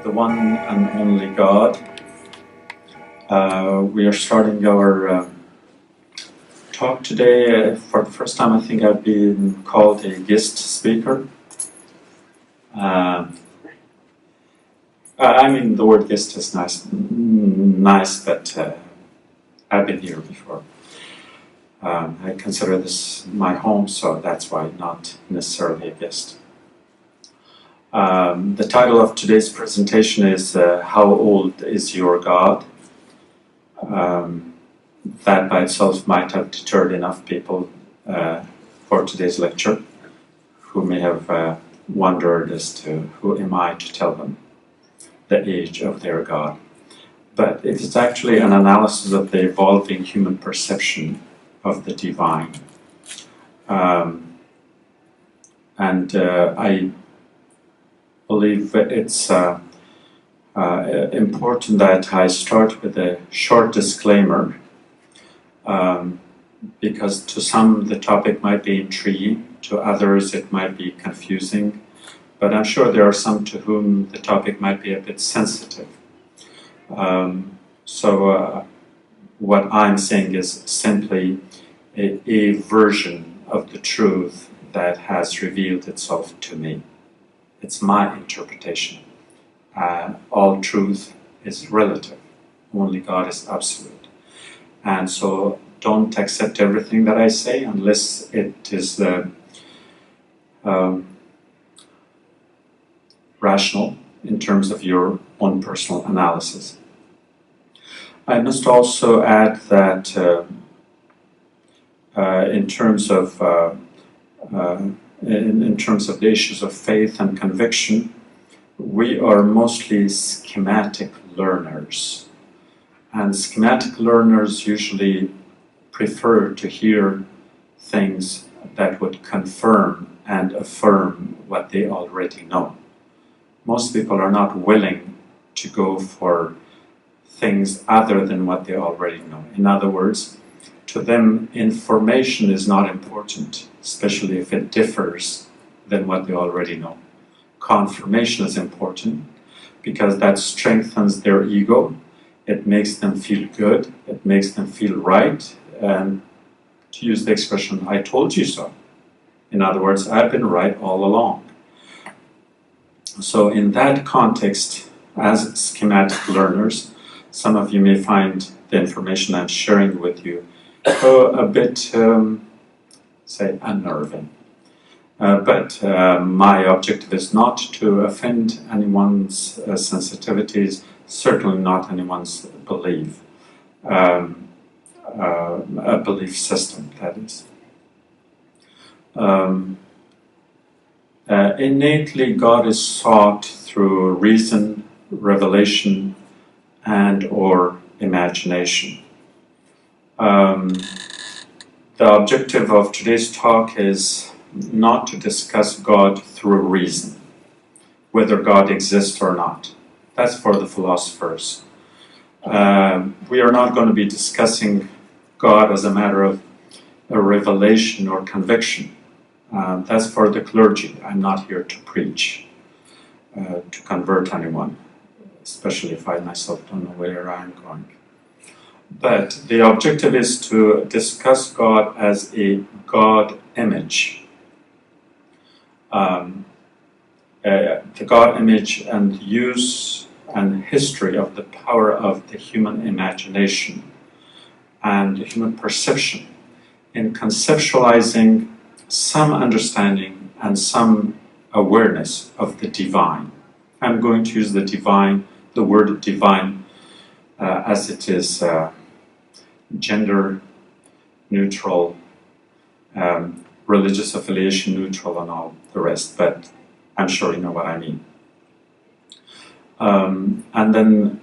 the one and only God. We are starting our talk today. For the first time, I think I've been called a guest speaker. I mean, the word guest is nice, but I've been here before. I consider this my home, so that's why not necessarily a guest. The title of today's presentation is How Old is Your God? That by itself might have deterred enough people for today's lecture who may have wondered as to who am I to tell them the age of their God. But it is actually an analysis of the evolving human perception of the divine. I believe it's important that I start with a short disclaimer, because to some the topic might be intriguing, to others it might be confusing, but I'm sure there are some to whom the topic might be a bit sensitive. What I'm saying is simply a version of the truth that has revealed itself to me. It's my interpretation. All truth is relative. Only God is absolute. And so don't accept everything that I say unless it is rational in terms of your own personal analysis. I must also add that in terms of the issues of faith and conviction, we are mostly schematic learners. And schematic learners usually prefer to hear things that would confirm and affirm what they already know. Most people are not willing to go for things other than what they already know. In other words, to them, information is not important, especially if it differs than what they already know. Confirmation is important because that strengthens their ego. It makes them feel good. It makes them feel right. And to use the expression, I told you so. In other words, I've been right all along. So in that context, as schematic learners, some of you may find the information I'm sharing with you a bit, say, unnerving. But my objective is not to offend anyone's sensitivities, certainly not anyone's belief, a belief system, that is. Innately, God is sought through reason, revelation, and or imagination. The objective of today's talk is not to discuss God through reason, whether God exists or not. That's for the philosophers. We are not going to be discussing God as a matter of a revelation or conviction. That's for the clergy. I'm not here to preach, to convert anyone, especially if I myself don't know where I'm going. But the objective is to discuss God as a God image. The God image and use and history of the power of the human imagination and human perception in conceptualizing some understanding and some awareness of the divine. I'm going to use the word divine, as it is gender neutral, religious affiliation neutral, and all the rest, but I'm sure you know what I mean. And then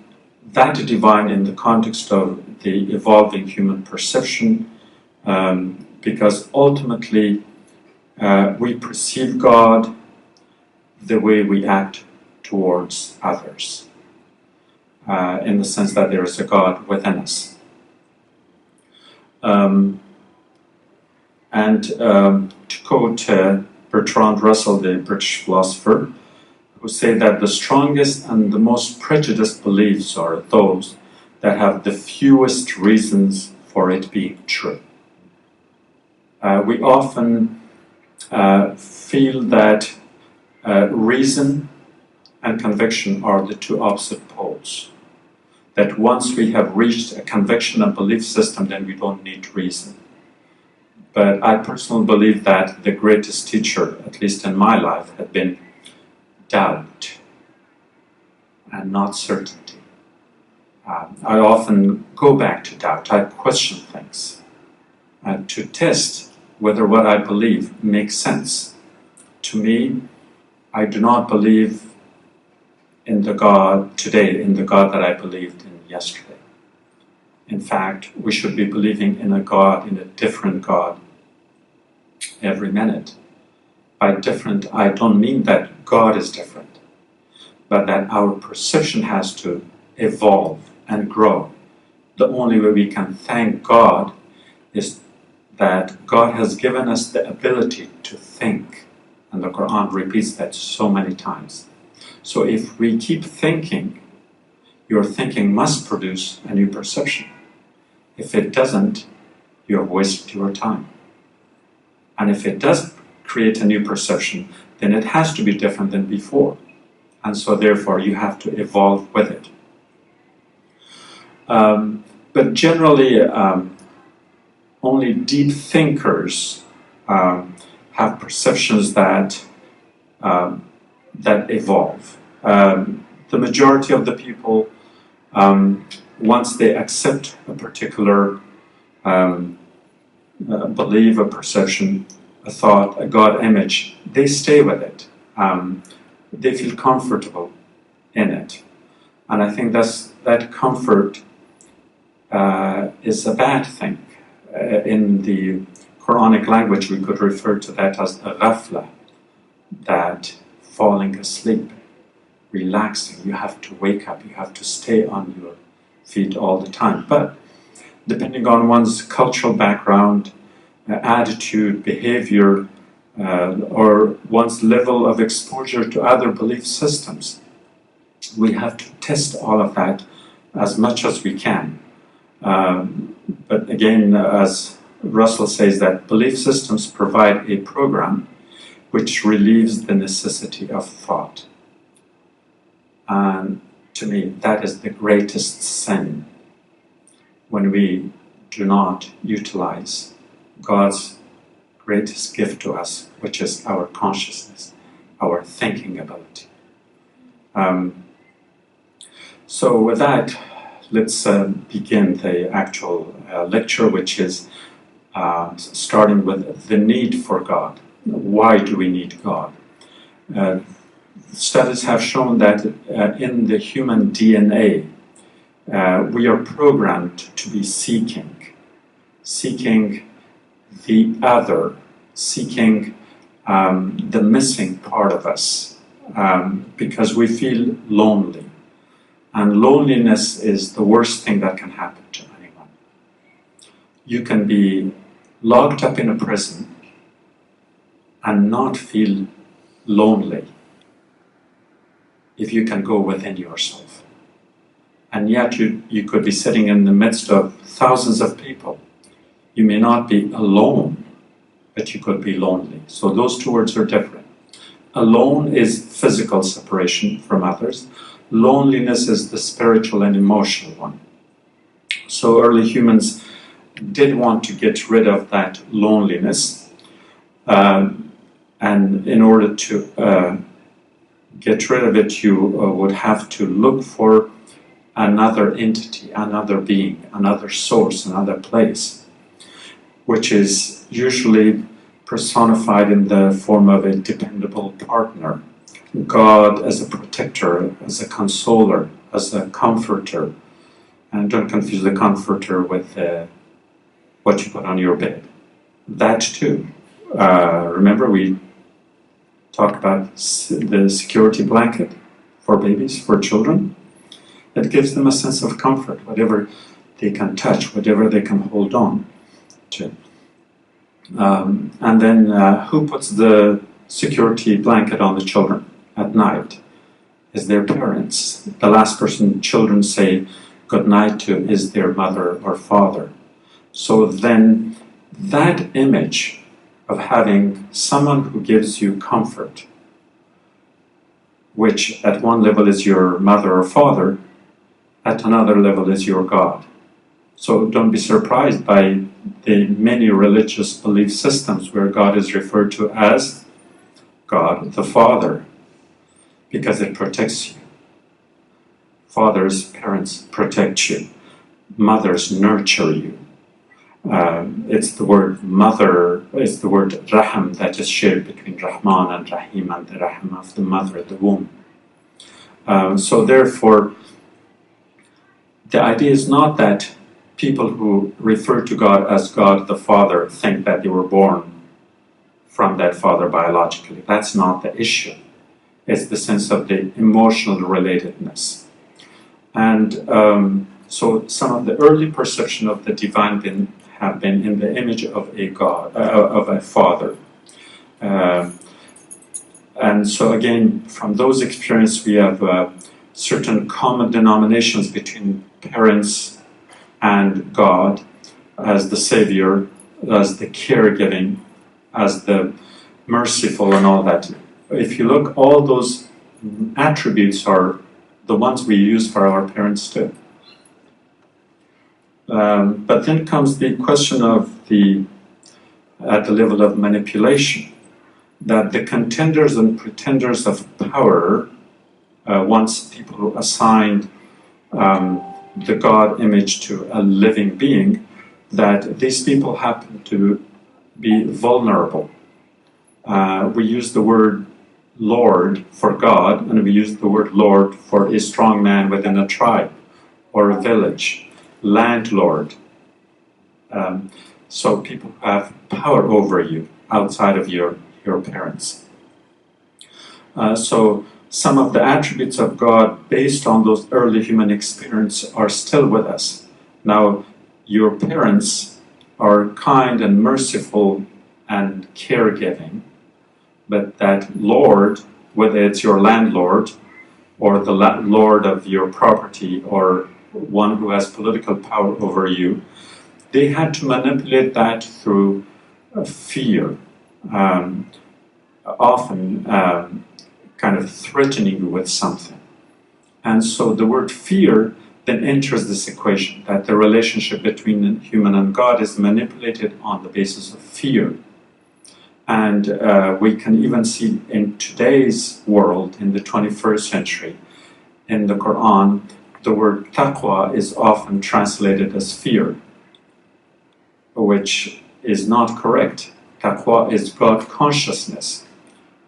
that divine in the context of the evolving human perception, because ultimately we perceive God the way we act towards others, in the sense that there is a God within us. To quote Bertrand Russell, the British philosopher, who say that the strongest and the most prejudiced beliefs are those that have the fewest reasons for it being true. We often feel that reason and conviction are the two opposite poles. That once we have reached a conviction and belief system, then we don't need reason. But I personally believe that the greatest teacher, at least in my life, had been doubt and not certainty. I often go back to doubt. I question things to test whether what I believe makes sense. To me, I do not believe in the God today, in the God that I believed in yesterday. In fact, we should be believing in a God, in a different God, every minute. By different, I don't mean that God is different, but that our perception has to evolve and grow. The only way we can thank God is that God has given us the ability to think. And the Quran repeats that so many times. So if we keep thinking, your thinking must produce a new perception. If it doesn't, you have wasted your time. And if it does create a new perception, then it has to be different than before. And so therefore you have to evolve with it. But generally, only deep thinkers have perceptions that evolve. The majority of the people, once they accept a particular belief, a perception, a thought, a God image, they stay with it. They feel comfortable in it. And I think that comfort is a bad thing. In the Quranic language, we could refer to that as a ghafla, that falling asleep, relaxing. You have to wake up, you have to stay on your feet all the time. But depending on one's cultural background, attitude, behavior, or one's level of exposure to other belief systems, we have to test all of that as much as we can. But again, as Russell says, that belief systems provide a program which relieves the necessity of thought. And to me, that is the greatest sin, when we do not utilize God's greatest gift to us, which is our consciousness, our thinking ability. So with that, let's begin the actual lecture, which is starting with the need for God. Why do we need God? Studies have shown that in the human DNA, we are programmed to be seeking the other, seeking the missing part of us, because we feel lonely. And loneliness is the worst thing that can happen to anyone. You can be locked up in a prison and not feel lonely if you can go within yourself. And yet you could be sitting in the midst of thousands of people. You may not be alone, but you could be lonely. So those two words are different. Alone is physical separation from others. Loneliness is the spiritual and emotional one. So early humans did want to get rid of that loneliness. And in order to get rid of it, you would have to look for another entity, another being, another source, another place, which is usually personified in the form of a dependable partner. God as a protector, as a consoler, as a comforter. And don't confuse the comforter with what you put on your bed. That too. Remember we talked about the security blanket for babies, for children. It gives them a sense of comfort, whatever they can touch, whatever they can hold on to. And then who puts the security blanket on the children at night? is their parents. The last person children say good night to is their mother or father. So then that image of having someone who gives you comfort, which at one level is your mother or father, at another level is your God. So don't be surprised by the many religious belief systems where God is referred to as God the Father, because it protects you. Fathers, parents protect you. Mothers nurture you. It's the word mother, it's the word Rahim that is shared between Rahman and Rahim, and the Rahim of the mother, the womb. So therefore, the idea is not that people who refer to God as God the Father think that they were born from that father biologically. That's not the issue. It's the sense of the emotional relatedness. And so some of the early perception of the divine have been in the image of a God, of a father. And so again, from those experiences, we have certain common denominations between parents and God as the Savior, as the caregiving, as the merciful and all that. If you look, all those attributes are the ones we use for our parents too. But then comes the question of at the level of manipulation, that the contenders and pretenders of power, once people assigned the God image to a living being, that these people happen to be vulnerable. We use the word Lord for God, and we use the word Lord for a strong man within a tribe or a village, landlord. So people have power over you outside of your parents. So some of the attributes of God based on those early human experiences are still with us. Now, your parents are kind and merciful and caregiving, but that Lord, whether it's your landlord or the lord of your property or one who has political power over you, they had to manipulate that through fear, often kind of threatening you with something. And so the word fear then enters this equation, that the relationship between human and God is manipulated on the basis of fear. And we can even see in today's world, in the 21st century, in the Quran, the word taqwa is often translated as fear, which is not correct. Taqwa is God consciousness.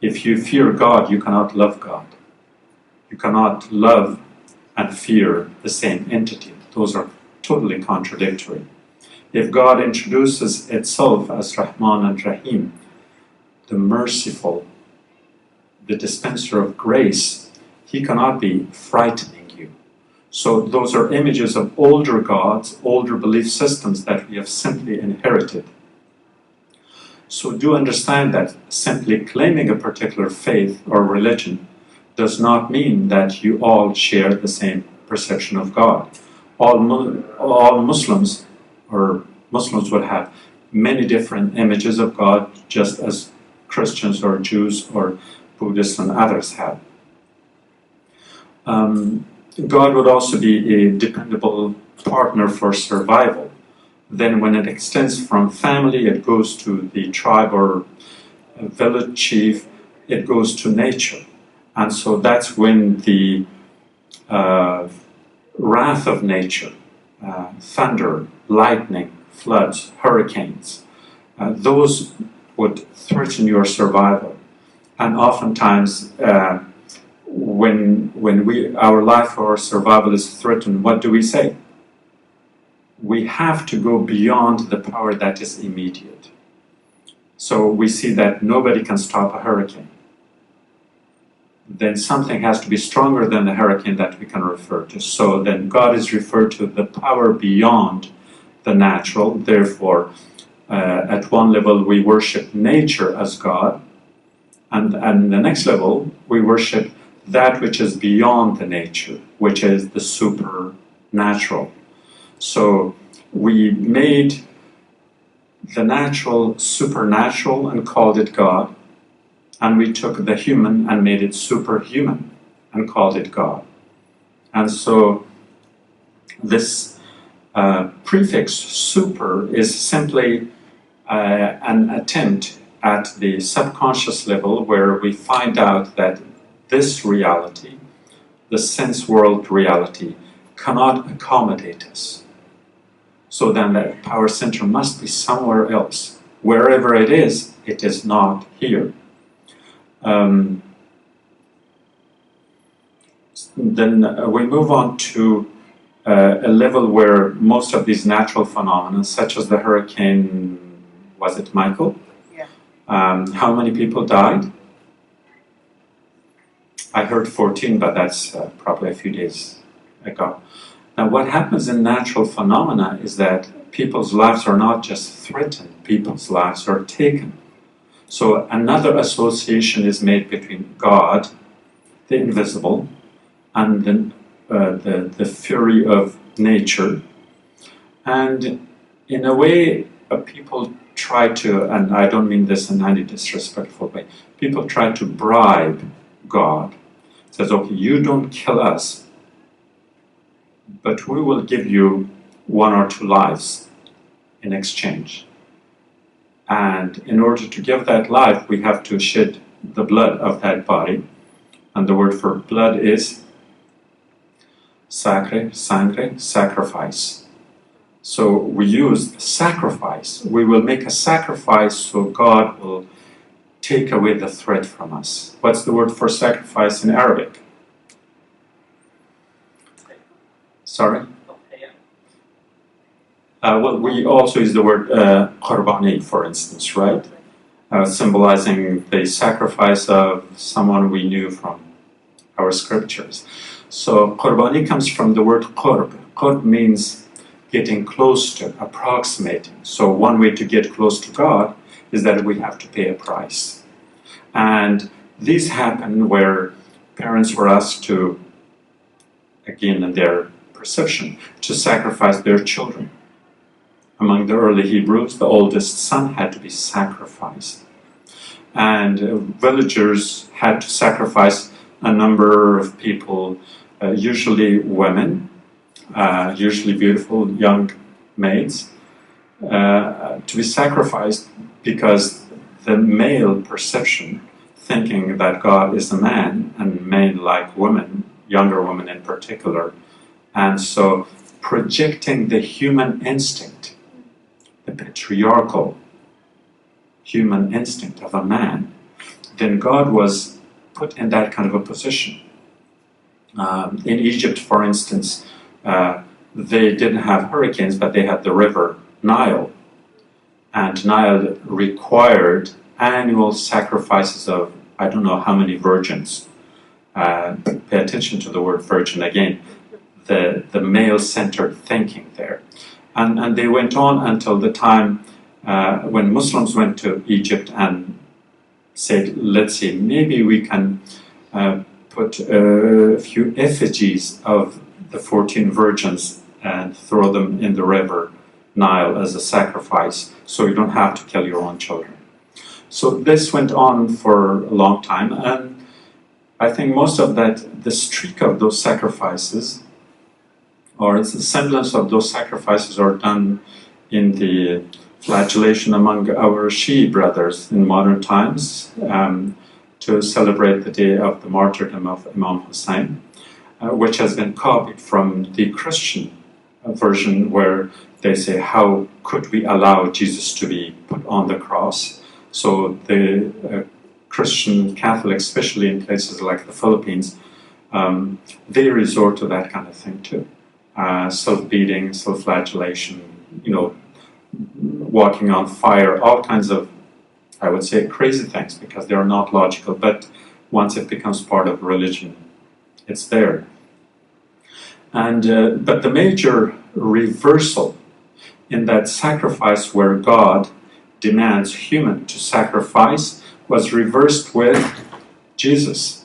If you fear God, you cannot love God. You cannot love and fear the same entity. Those are totally contradictory. If God introduces itself as Rahman and Rahim, the merciful, the dispenser of grace, he cannot be frightening you. So those are images of older gods, older belief systems that we have simply inherited. So do understand that simply claiming a particular faith or religion does not mean that you all share the same perception of God. All Muslims would have many different images of God, just as Christians or Jews or Buddhists and others have. God would also be a dependable partner for survival. Then when it extends from family, it goes to the tribe or village chief, it goes to nature. And so that's when the wrath of nature, thunder, lightning, floods, hurricanes, those would threaten your survival. And oftentimes, when our life or survival is threatened, what do we say? We have to go beyond the power that is immediate. So we see that nobody can stop a hurricane. Then something has to be stronger than the hurricane that we can refer to. So then God is referred to the power beyond the natural. Therefore, at one level we worship nature as God, and the next level we worship that which is beyond the nature, which is the supernatural. So we made the natural supernatural and called it God, and we took the human and made it superhuman and called it God. And so this prefix super is simply an attempt at the subconscious level where we find out that this reality, the sense world reality, cannot accommodate us. So then that power center must be somewhere else. Wherever it is not here. Then we move on to a level where most of these natural phenomena, such as the hurricane, was it Michael? Yeah. How many people died? I heard 14, but that's probably a few days ago. Now, what happens in natural phenomena is that people's lives are not just threatened, people's lives are taken. So another association is made between God, the invisible, and the fury of nature. And in a way, people try to, and I don't mean this in any disrespectful way, people try to bribe God. It says, okay, you don't kill us, but we will give you 1 or 2 lives in exchange. And in order to give that life, we have to shed the blood of that body. And the word for blood is sacre, sangre, sacrifice. So we use sacrifice. We will make a sacrifice so God will take away the threat from us. What's the word for sacrifice in Arabic? Sorry? Well, we also use the word qurbani, for instance, right? Symbolizing the sacrifice of someone we knew from our scriptures. So qurbani comes from the word qurb. Qurb means getting close to, approximating. So one way to get close to God is that we have to pay a price. And these happen where parents were asked to, again in their perception, to sacrifice their children. Among the early Hebrews, the oldest son had to be sacrificed. And villagers had to sacrifice a number of people, usually women, usually beautiful young maids, to be sacrificed because the male perception, thinking that God is a man, and men like women, younger women in particular, and so projecting the human instinct, the patriarchal human instinct of a man, then God was put in that kind of a position. In Egypt, for instance, they didn't have hurricanes, but they had the river Nile. And Nile required annual sacrifices of, I don't know how many virgins. Pay attention to the word virgin again. The male-centered thinking there. And they went on until the time when Muslims went to Egypt and said, let's see, maybe we can put a few effigies of the 14 virgins and throw them in the river Nile as a sacrifice, so you don't have to kill your own children. So this went on for a long time, and I think most of that, the streak of those sacrifices, or the semblance of those sacrifices, are done in the flagellation among our Shi'i brothers in modern times to celebrate the day of the martyrdom of Imam Hussein, which has been copied from the Christian version where they say, how could we allow Jesus to be put on the cross? So the Christian Catholics, especially in places like the Philippines, they resort to that kind of thing too. Self-beating, self-flagellation, walking on fire, all kinds of, I would say, crazy things, because they are not logical, but once it becomes part of religion, it's there. And but the major reversal in that sacrifice where God demands human to sacrifice was reversed with Jesus.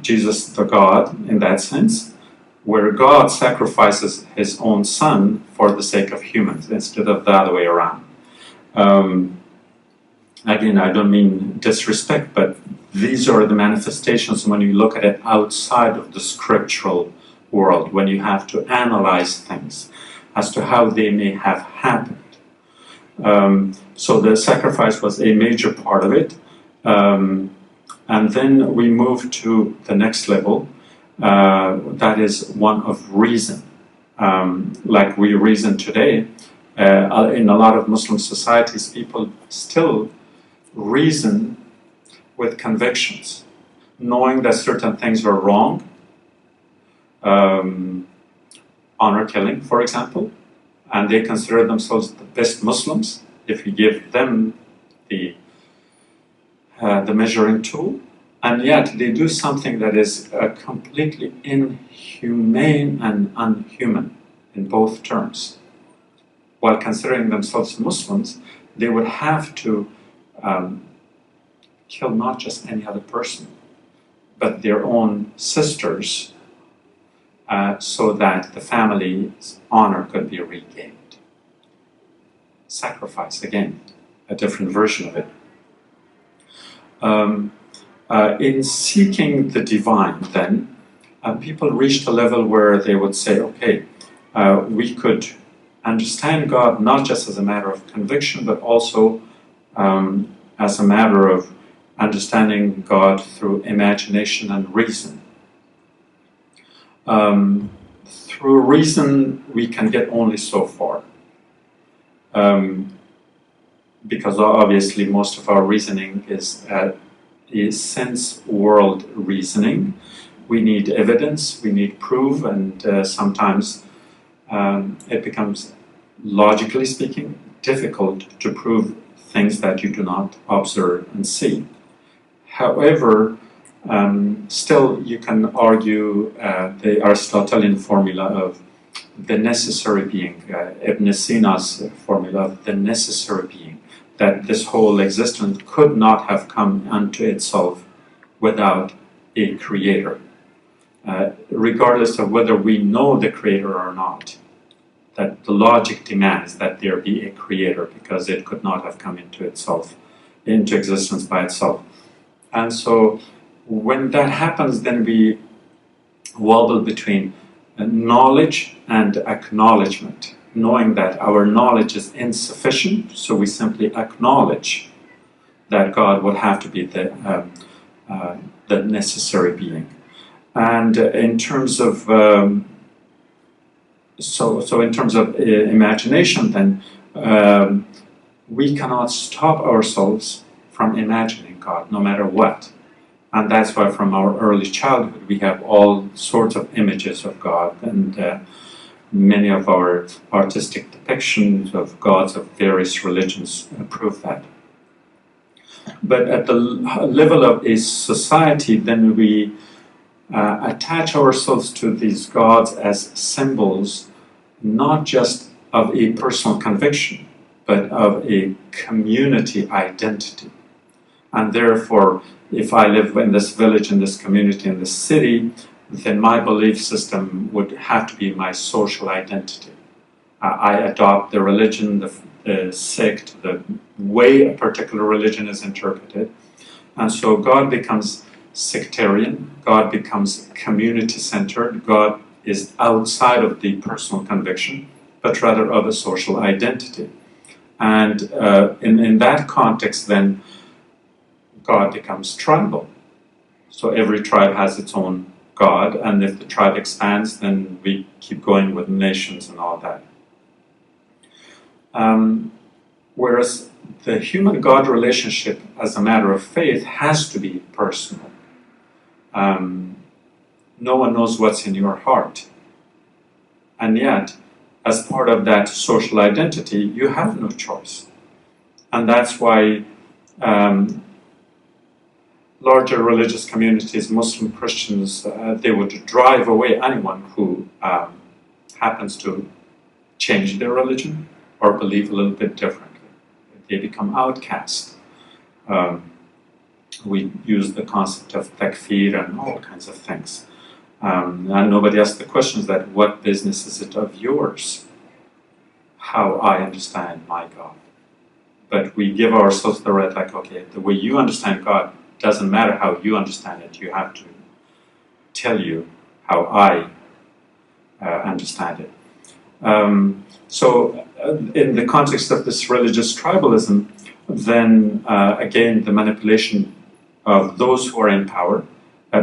Jesus the God in that sense, where God sacrifices his own son for the sake of humans instead of the other way around. Again, I don't mean disrespect, but these are the manifestations when you look at it outside of the scriptural world, when you have to analyze things as to how they may have happened. So the sacrifice was a major part of it. And then we move to the next level, that is one of reason. Like we reason today, in a lot of Muslim societies, people still reason with convictions, knowing that certain things are wrong. Honor killing, for example, and they consider themselves the best Muslims if you give them the measuring tool, and yet they do something that is completely inhumane and unhuman in both terms. While considering themselves Muslims, they would have to kill not just any other person, but their own sisters, so that the family's honor could be regained. Sacrifice, again, a different version of it. In seeking the divine, then, people reached a level where they would say, okay, we could understand God not just as a matter of conviction, but also as a matter of understanding God through imagination and reason. Through reason, we can get only so far. Because obviously most of our reasoning is sense world reasoning. We need evidence, we need proof, and sometimes it becomes, logically speaking, difficult to prove things that you do not observe and see. However, still you can argue the Aristotelian formula of the necessary being, Ibn Sina's formula of the necessary being, that this whole existence could not have come unto itself without a creator, regardless of whether we know the creator or not. That the logic demands that there be a creator, because it could not have come into existence by itself. And so when that happens, then we wobble between knowledge and acknowledgement, knowing that our knowledge is insufficient, so we simply acknowledge that God would have to be the necessary being. And in terms of in terms of imagination, then we cannot stop ourselves from imagining God, no matter what. And that's why from our early childhood we have all sorts of images of God, and many of our artistic depictions of gods of various religions prove that. But at the level of a society, then we attach ourselves to these gods as symbols, not just of a personal conviction, but of a community identity. And therefore, if I live in this village, in this community, in this city, then my belief system would have to be my social identity. I adopt the religion, the sect, the way a particular religion is interpreted. And so God becomes sectarian, God becomes community-centered, God is outside of the personal conviction, but rather of a social identity. And in that context, then, God becomes tribal. So every tribe has its own God, and if the tribe expands, then we keep going with nations and all that. Whereas the human-God relationship, as a matter of faith, has to be personal. No one knows what's in your heart. And yet, as part of that social identity, you have no choice. And that's why larger religious communities, Muslim Christians, they would drive away anyone who happens to change their religion or believe a little bit differently. They become outcast. We use the concept of takfir and all kinds of things. And nobody asks the questions that what business is it of yours how I understand my God? But we give ourselves the right, like, okay, the way you understand God doesn't matter how you understand it. You have to tell you how I understand it. In the context of this religious tribalism, then again, the manipulation of those who are in power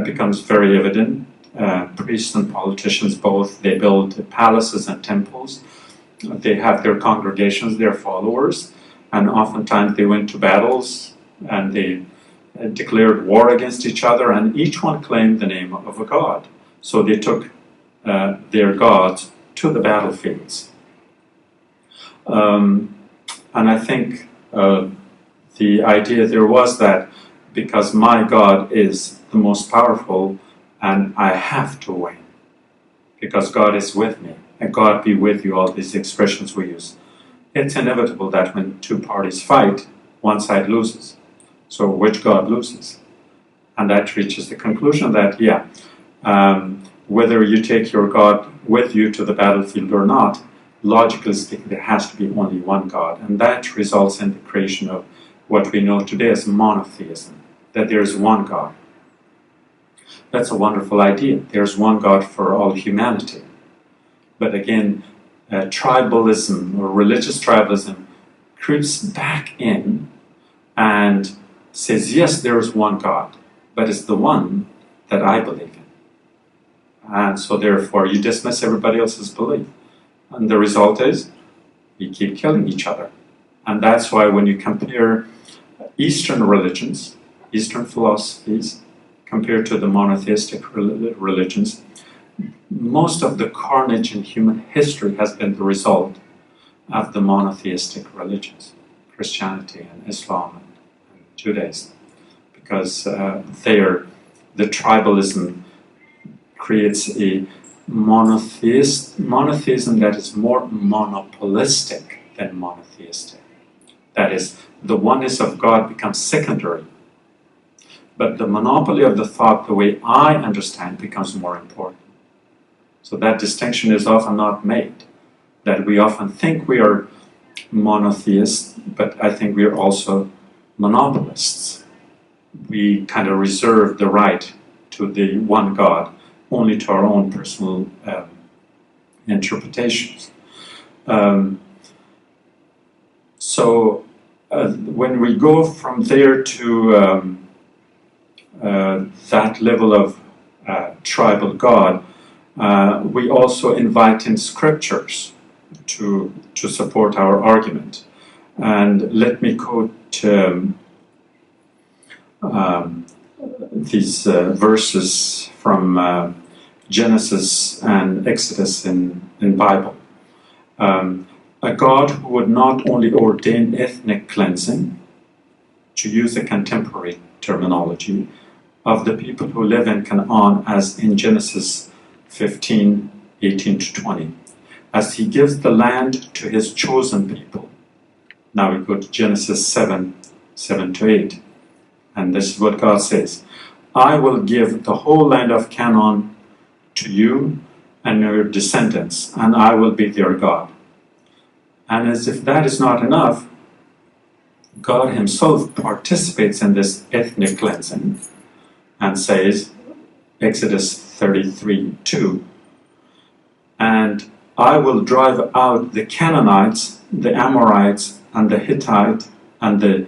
becomes very evident. Priests and politicians both, they build palaces and temples. They have their congregations, their followers, and oftentimes they went to battles and they declared war against each other, and each one claimed the name of a god. So they took their gods to the battlefields. And I think the idea there was that because my God is the most powerful and I have to win, because God is with me, and God be with you, all these expressions we use. It's inevitable that when two parties fight, one side loses. So which God loses? And that reaches the conclusion that, whether you take your God with you to the battlefield or not, logically speaking, there has to be only one God. And that results in the creation of what we know today as monotheism, that there is one God. That's a wonderful idea. There's one God for all humanity. But again, tribalism or religious tribalism creeps back in and says, yes, there is one God, but it's the one that I believe in. And so therefore you dismiss everybody else's belief. And the result is we keep killing each other. And that's why when you compare Eastern religions, Eastern philosophies, compared to the monotheistic religions, most of the carnage in human history has been the result of the monotheistic religions, Christianity and Islam and Judaism, because the tribalism creates a monotheism that is more monopolistic than monotheistic. That is, the oneness of God becomes secondary, but the monopoly of the thought, the way I understand, becomes more important. So that distinction is often not made, that we often think we are monotheists, but I think we are also monopolists. We kind of reserve the right to the one God only to our own personal interpretations. When we go from there to that level of tribal God, we also invite in scriptures to support our argument. And let me quote these verses from Genesis and Exodus in Bible. A God who would not only ordain ethnic cleansing, to use a contemporary terminology, of the people who live in Canaan, as in Genesis 15, 18 to 20, as he gives the land to his chosen people. Now we go to Genesis 7, 7 to 8. And this is what God says. I will give the whole land of Canaan to you and your descendants, and I will be their God. And as if that is not enough, God himself participates in this ethnic cleansing and says, Exodus 33, 2, and I will drive out the Canaanites, the Amorites, and the Hittite, and the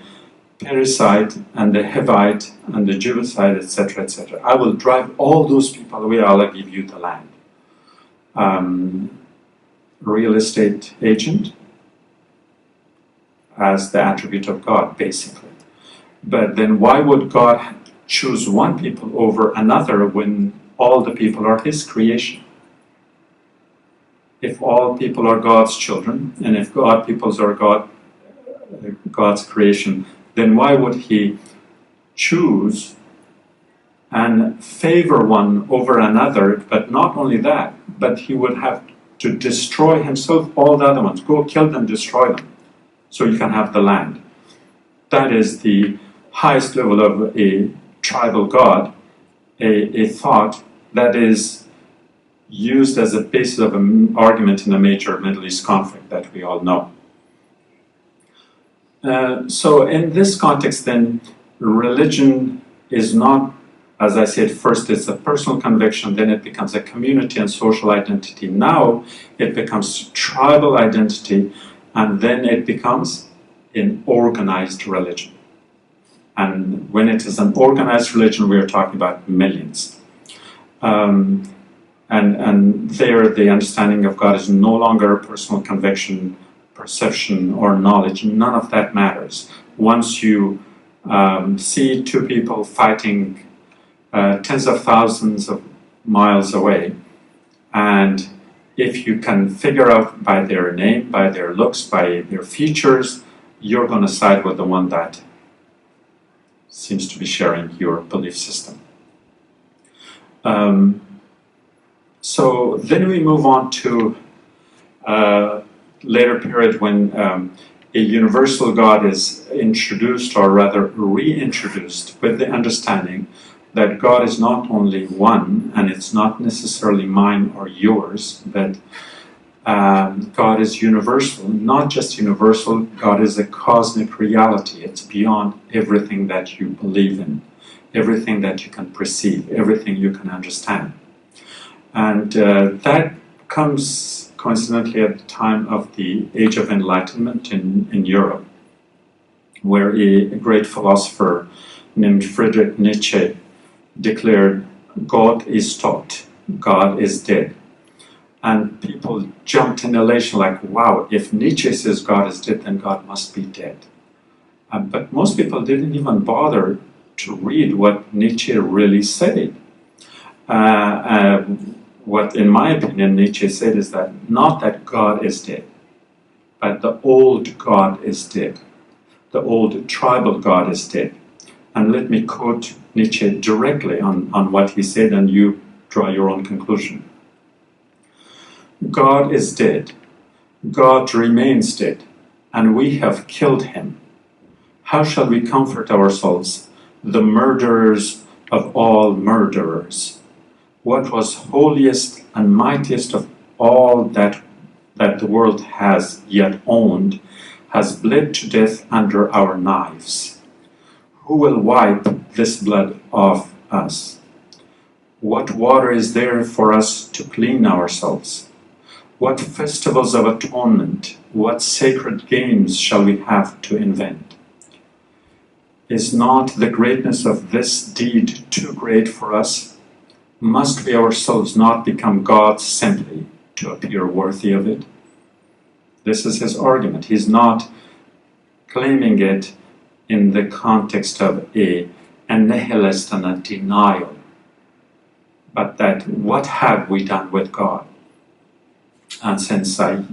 Perizzite, and the Hivite, and the Jebusite, etc., etc. I will drive all those people away. I'll give you the land. Real estate agent as the attribute of God, basically. But then why would God choose one people over another when all the people are his creation? If all people are God's children, and if peoples are God's creation, then why would he choose and favor one over another? But not only that, but he would have to destroy himself all the other ones. Go kill them, destroy them, so you can have the land. That is the highest level of a tribal god, a thought that is used as a basis of an argument in a major Middle East conflict that we all know. So in this context then, religion is not, as I said, first it's a personal conviction, then it becomes a community and social identity. Now it becomes tribal identity, and then it becomes an organized religion. And when it is an organized religion, we are talking about millions. And there the understanding of God is no longer a personal conviction, perception, or knowledge. None of that matters. Once you see two people fighting tens of thousands of miles away, and if you can figure out by their name, by their looks, by their features, you're going to side with the one that seems to be sharing your belief system. So then we move on to a later period when a universal God is introduced, or rather reintroduced, with the understanding that God is not only one, and it's not necessarily mine or yours, but God is universal. Not just universal, God is a cosmic reality. It's beyond everything that you believe in, everything that you can perceive, everything you can understand. And that comes coincidentally at the time of the Age of Enlightenment in Europe, where a great philosopher named Friedrich Nietzsche declared, God is tot, God is dead. And people jumped in elation like, wow, if Nietzsche says God is dead, then God must be dead. But most people didn't even bother to read what Nietzsche really said. What, in my opinion, Nietzsche said is that not that God is dead, but the old God is dead. The old tribal God is dead. And let me quote Nietzsche directly on what he said, and you draw your own conclusion. God is dead. God remains dead, and we have killed him. How shall we comfort ourselves, the murderers of all murderers? What was holiest and mightiest of all that the world has yet owned has bled to death under our knives. Who will wipe this blood off us? What water is there for us to clean ourselves? What festivals of atonement, what sacred games shall we have to invent? Is not the greatness of this deed too great for us? Must we ourselves not become gods simply to appear worthy of it? This is his argument. He's not claiming it in the context of a nihilist and a denial, but that what have we done with God? And since I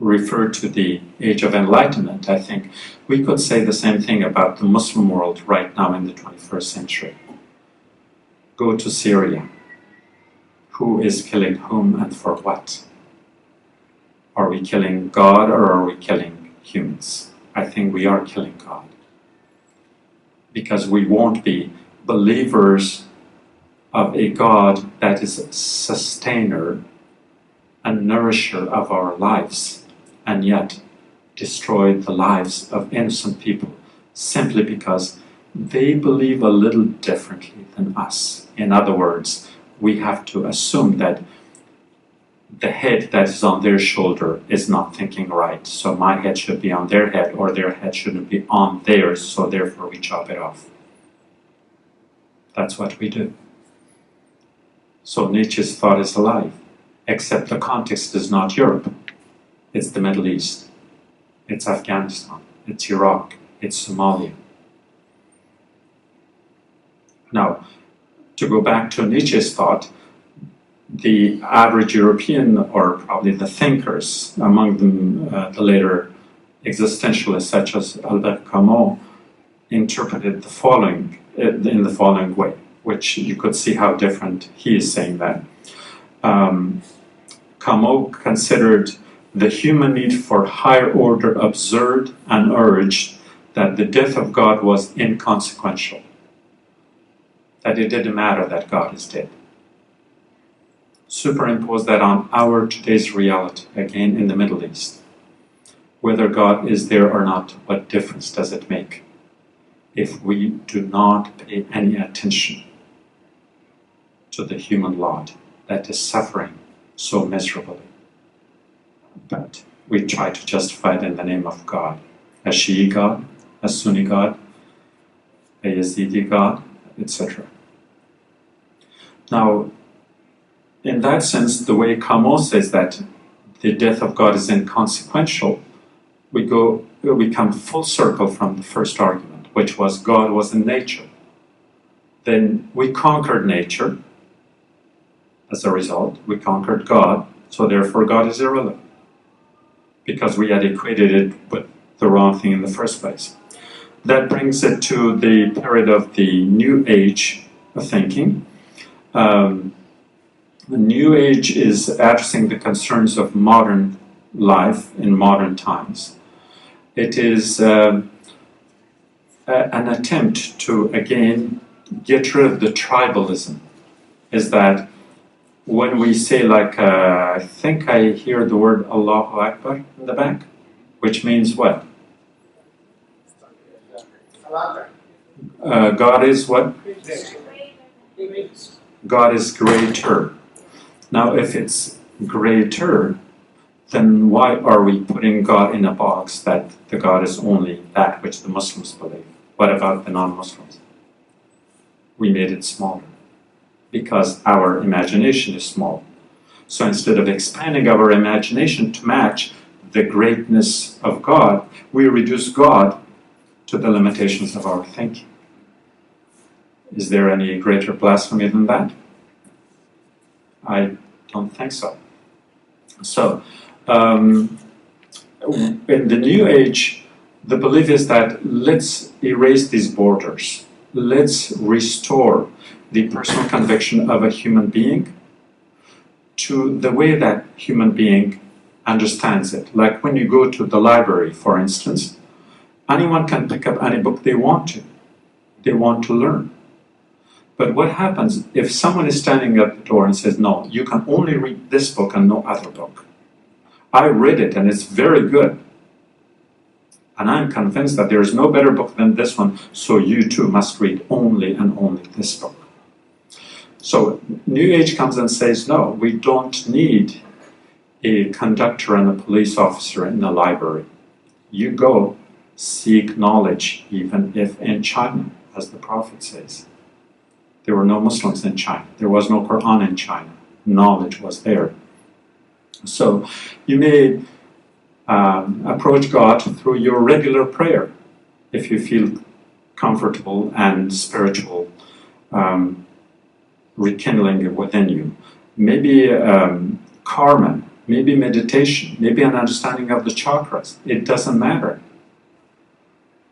refer to the Age of Enlightenment, I think we could say the same thing about the Muslim world right now in the 21st century. Go to Syria. Who is killing whom and for what? Are we killing God or are we killing humans? I think we are killing God. Because we won't be believers of a God that is a sustainer and nourisher of our lives, and yet destroy the lives of innocent people simply because they believe a little differently than us. In other words, we have to assume that the head that is on their shoulder is not thinking right, so my head should be on their head, or their head shouldn't be on theirs, so therefore we chop it off. That's what we do. So Nietzsche's thought is alive, except the context is not Europe. It's the Middle East. It's Afghanistan. It's Iraq. It's Somalia. Now, to go back to Nietzsche's thought, the average European, or probably the thinkers, among them the later existentialists such as Albert Camus, interpreted the following in the following way, which you could see how different he is saying that. Camus considered the human need for higher order absurd and urged that the death of God was inconsequential, that it didn't matter that God is dead. Superimpose that on our today's reality, again in the Middle East. Whether God is there or not, what difference does it make if we do not pay any attention to the human lot that is suffering so miserably? But we try to justify it in the name of God. A Shi'i God, a Sunni God, a Yazidi God, etc. Now, in that sense, the way Kamo says that the death of God is inconsequential, we come full circle from the first argument, which was God was in nature. Then we conquered nature. As a result, we conquered God, so therefore God is irrelevant, because we had equated it with the wrong thing in the first place. That brings it to the period of the New Age of thinking. The New Age is addressing the concerns of modern life in modern times. It is an attempt to, again, get rid of the tribalism. Is that when we say, like, I think I hear the word Allahu Akbar in the back, which means what? God is what? God is greater. Now, if it's greater, then why are we putting God in a box that the God is only that which the Muslims believe? What about the non-Muslims? We made it smaller because our imagination is small. So instead of expanding our imagination to match the greatness of God, we reduce God to the limitations of our thinking. Is there any greater blasphemy than that? I don't think so. So, in the New Age, the belief is that let's erase these borders. Let's restore the personal conviction of a human being to the way that human being understands it. Like when you go to the library, for instance, anyone can pick up any book they want to. They want to learn. But what happens if someone is standing at the door and says, no, you can only read this book and no other book? I read it and it's very good. And I'm convinced that there is no better book than this one, so you too must read only and only this book. So New Age comes and says, no, we don't need a conductor and a police officer in the library. You go seek knowledge, even if in China, as the Prophet says. There were no Muslims in China. There was no Quran in China. Knowledge was there. So you may approach God through your regular prayer if you feel comfortable and spiritual rekindling within you. Maybe karma, maybe meditation, maybe an understanding of the chakras. It doesn't matter.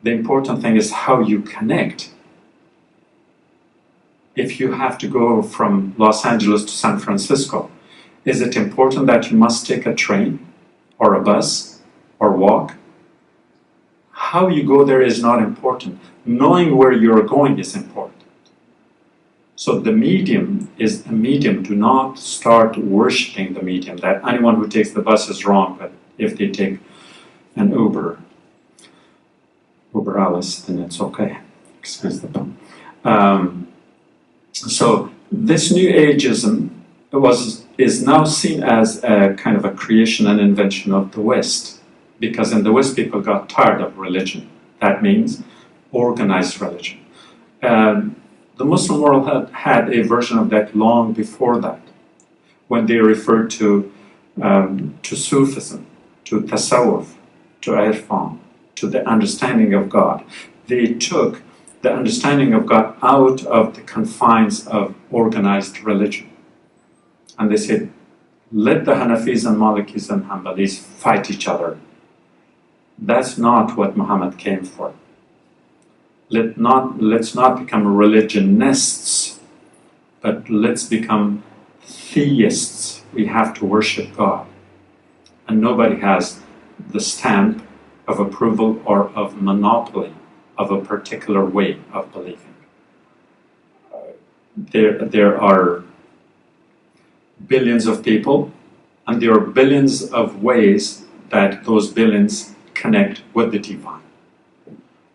The important thing is how you connect. If you have to go from Los Angeles to San Francisco, is it important that you must take a train or a bus or walk? How you go there is not important. Knowing where you're going is important. So the medium is a medium. Do not start worshipping the medium, that anyone who takes the bus is wrong, but if they take an Uber Alice, then it's okay. Excuse the pun. So this New Ageism is now seen as a kind of a creation and invention of the West, because in the West people got tired of religion. That means organized religion. The Muslim world had a version of that long before that, when they referred to Sufism, to Tasawwuf, to Irfan, to the understanding of God. They took the understanding of God out of the confines of organized religion. And they said, let the Hanafis and Malikis and Hanbalis fight each other. That's not what Muhammad came for. Let's not become religionists, but let's become theists. We have to worship God. And nobody has the stamp of approval or of monopoly of a particular way of believing. There are billions of people, and there are billions of ways that those billions connect with the divine.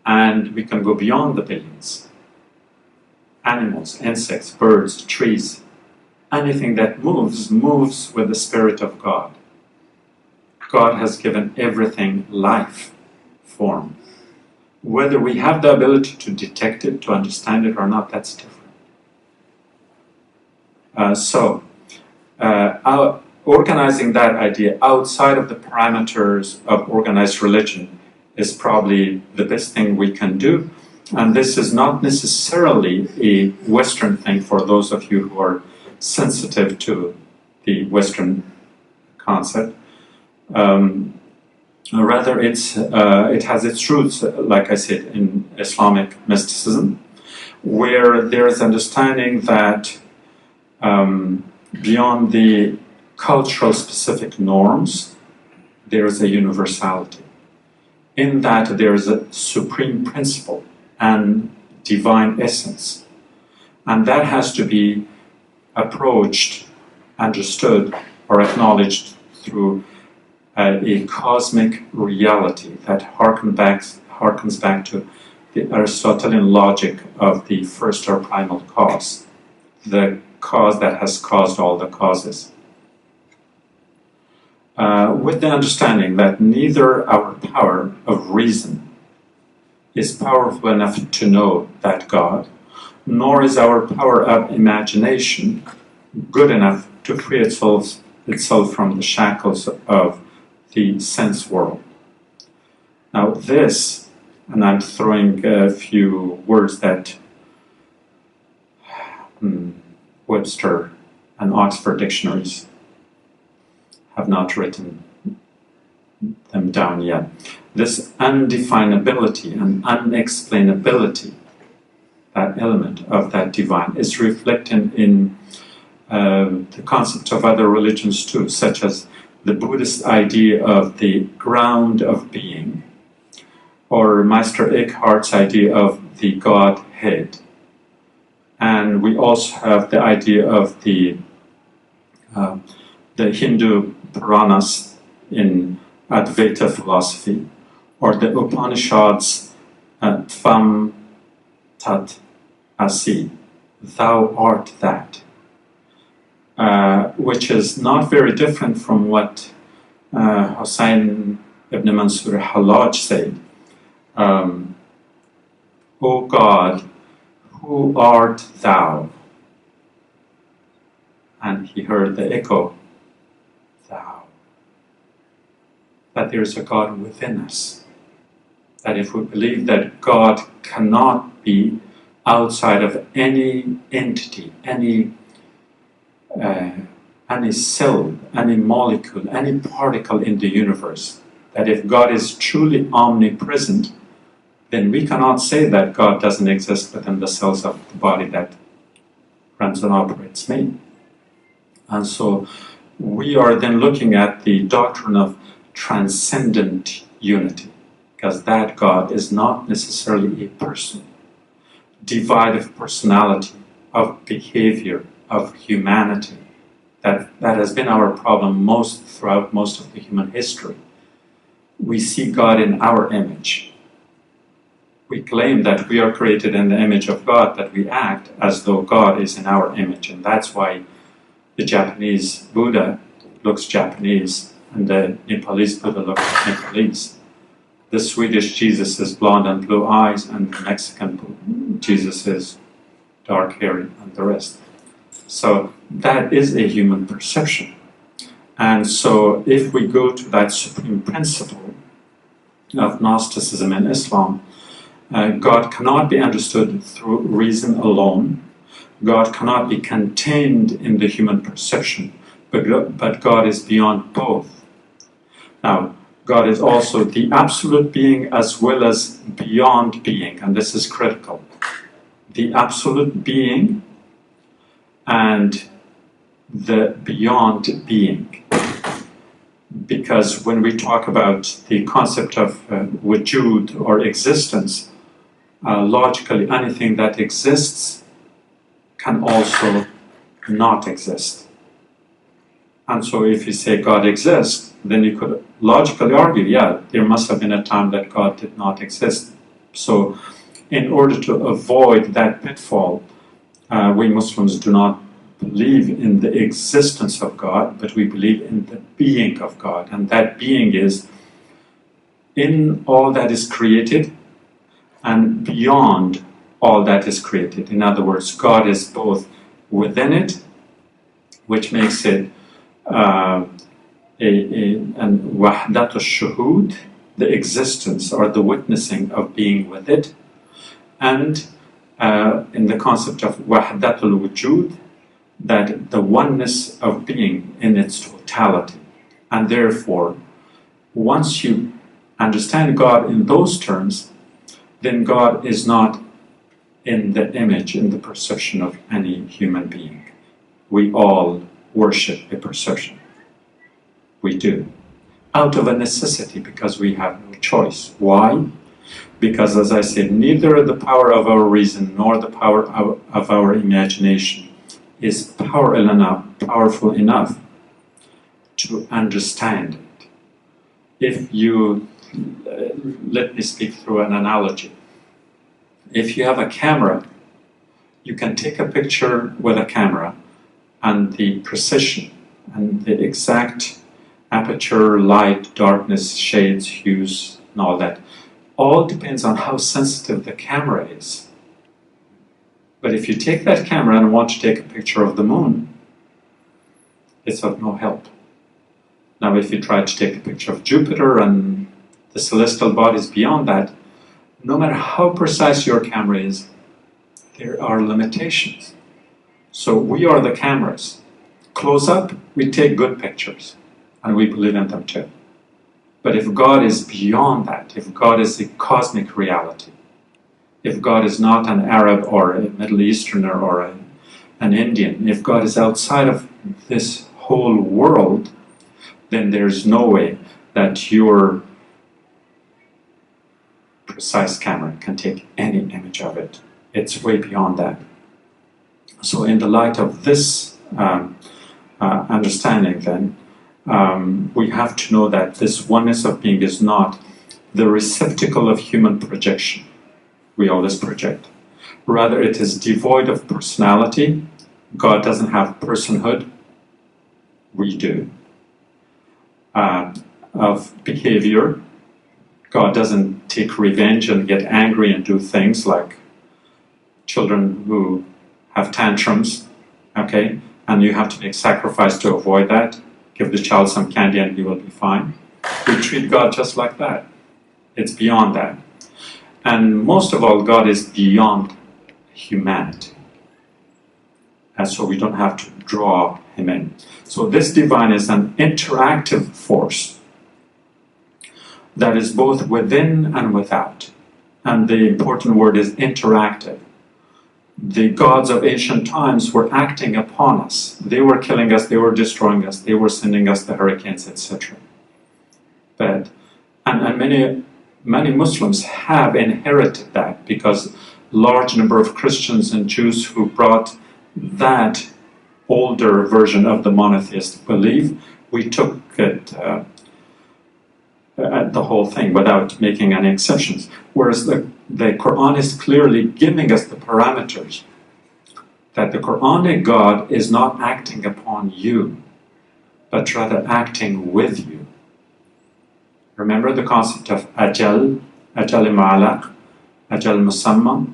And we can go beyond the billions. Animals, insects, birds, trees, anything that moves with the Spirit of God. God has given everything life form. Whether we have the ability to detect it, to understand it or not, that's different. Organizing that idea outside of the parameters of organized religion is probably the best thing we can do. And this is not necessarily a Western thing for those of you who are sensitive to the Western concept. Rather, it has its roots, like I said, in Islamic mysticism, where there is understanding that beyond the cultural specific norms, there is a universality. In that there is a supreme principle and divine essence. And that has to be approached, understood, or acknowledged through a cosmic reality that harkens back to the Aristotelian logic of the first or primal cause, the cause that has caused all the causes. With the understanding that neither our power of reason is powerful enough to know that God, nor is our power of imagination good enough to free itself from the shackles of the sense world. Now this, and I'm throwing a few words that Webster and Oxford dictionaries have not written them down yet. This undefinability and unexplainability, that element of that divine, is reflected in the concept of other religions too, such as the Buddhist idea of the ground of being, or Meister Eckhart's idea of the Godhead. And we also have the idea of the Hindu Puranas in Advaita philosophy, or the Upanishads Tvam Tat Asi, thou art that, which is not very different from what Hussain ibn Mansur Hallaj said. O God, who art thou? And he heard the echo, thou. That there is a God within us. That if we believe that God cannot be outside of any entity, any cell, any molecule, any particle in the universe, that if God is truly omnipresent, then we cannot say that God doesn't exist within the cells of the body that runs and operates me. And so we are then looking at the doctrine of transcendent unity, because that God is not necessarily a person, devoid of personality, of behavior, of humanity. That has been our problem throughout most of the human history. We see God in our image. We claim that we are created in the image of God, that we act as though God is in our image. And that's why the Japanese Buddha looks Japanese and the Nepalese Buddha looks Nepalese. The Swedish Jesus is blonde and blue eyes, and the Mexican Jesus is dark hairy and the rest. So that is a human perception. And so if we go to that supreme principle of Gnosticism and Islam, God cannot be understood through reason alone. God cannot be contained in the human perception, but God is beyond both. Now, God is also the absolute being as well as beyond being, and this is critical. The absolute being and the beyond being. because when we talk about the concept of wujud or existence, logically anything that exists can also not exist. And so if you say God exists, then you could logically argue, yeah, there must have been a time that God did not exist. So in order to avoid that pitfall, we Muslims do not believe in the existence of God, but we believe in the being of God. And that being is in all that is created and beyond all that is created. In other words, God is both within it, which makes it an wahdat al-shuhud, the existence or the witnessing of being with it, and in the concept of wahdat al-wujud, that the oneness of being in its totality. And therefore, once you understand God in those terms, then God is not in the image, in the perception of any human being. We all worship a perception. We do. Out of a necessity, because we have no choice. Why? Because, as I said, neither the power of our reason nor the power of our imagination is powerful enough to understand it. If you, let me speak through an analogy. If you have a camera, you can take a picture with a camera, and the precision and the exact aperture, light, darkness, shades, hues, and all depends on how sensitive the camera is. But if you take that camera and want to take a picture of the moon, it's of no help. Now, if you try to take a picture of Jupiter and the celestial bodies beyond that, no matter how precise your camera is, there are limitations. So we are the cameras. Close up, we take good pictures, and we believe in them too. But if God is beyond that, if God is a cosmic reality, if God is not an Arab or a Middle Easterner or an Indian, if God is outside of this whole world, then there's no way that your precise camera can take any image of it. It's way beyond that. So in the light of this understanding, then, we have to know that this oneness of being is not the receptacle of human projection. We always project. Rather, it is devoid of personality. God doesn't have personhood. We do. Of behavior. God doesn't take revenge and get angry and do things like children who have tantrums, okay? And you have to make sacrifice to avoid that. Give the child some candy and he will be fine. We treat God just like that. It's beyond that. And most of all, God is beyond humanity. And so we don't have to draw him in. So this divine is an interactive force that is both within and without. And the important word is interactive. The gods of ancient times were acting upon us. They were killing us, they were destroying us, they were sending us the hurricanes, etc. But, and many Muslims have inherited that, because large number of Christians and Jews who brought that older version of the monotheistic belief, we took it, the whole thing without making any exceptions. Whereas the Quran is clearly giving us the parameters that the Quranic God is not acting upon you, but rather acting with you. Remember the concept of ajal ma'alaq, ajal musamma,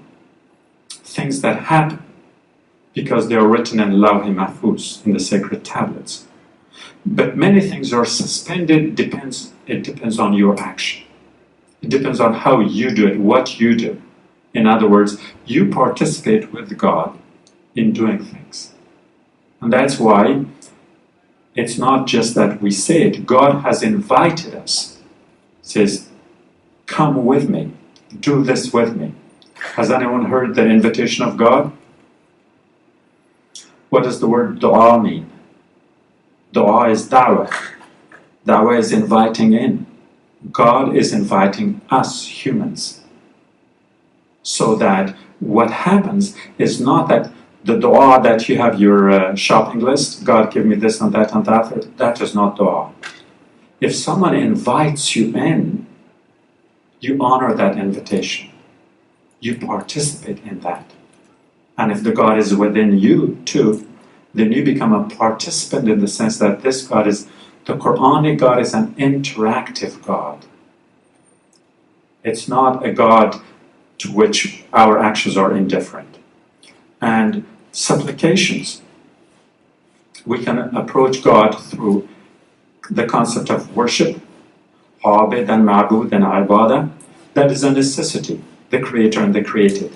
things that happen because they are written in Lawh Mahfuz, in the sacred tablets. But many things are suspended. It depends on your action. It depends on how you do it, what you do. In other words, you participate with God in doing things. And that's why it's not just that we say it. God has invited us. He says, come with me. Do this with me. Has anyone heard the invitation of God? What does the word dua mean? Dua is da'wah. Dawah is inviting in. God is inviting us, humans. So that what happens is not that the dua that you have your shopping list, God give me this and that and that is not dua. If someone invites you in, you honor that invitation. You participate in that. And if the God is within you too, then you become a participant in the sense that this God is, the Quranic God is an interactive God. It's not a God to which our actions are indifferent. And supplications, we can approach God through the concept of worship, Abid and Ma'bud and Ibadah. That is a necessity, the creator and the created.